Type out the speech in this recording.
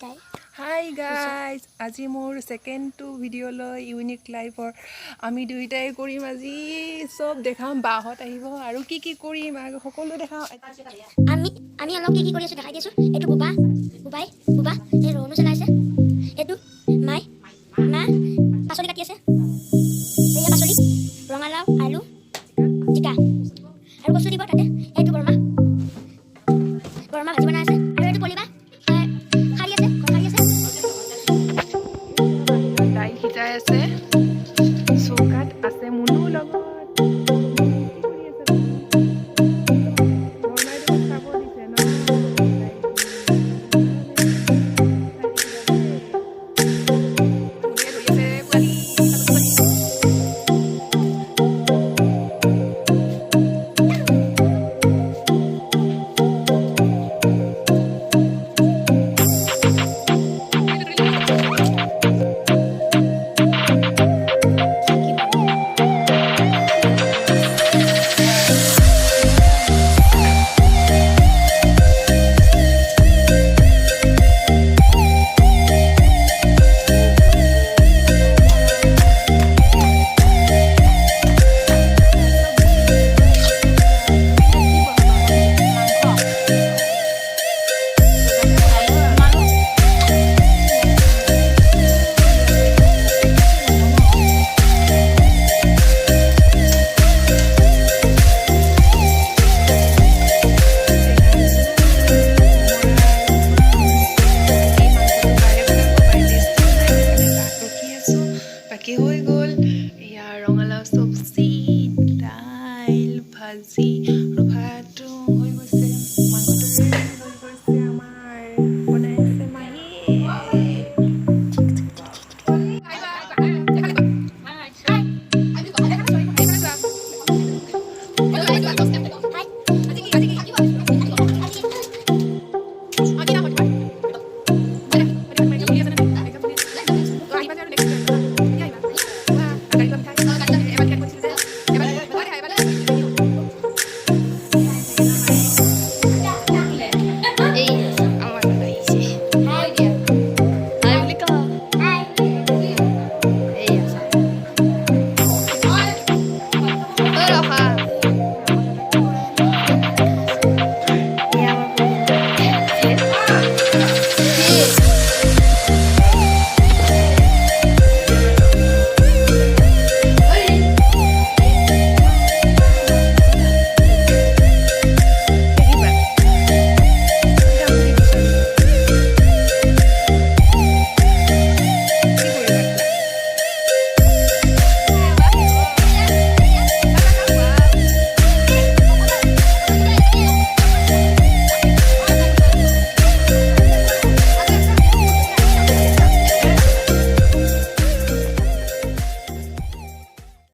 Hi guys, আজি মোৰ second two ভিডিঅ'লৈ unique লাইফৰ আমি দুয়োটাই কৰিম। আজি চব দেখাম, বাহঁত আহিব আৰু কি কি কৰিম আৰু সকলো দেখাম। আমি অলপ কি কৰি আছো দেখাই দিছো। এইটো বুবাই এই ৰণু চলাইছে।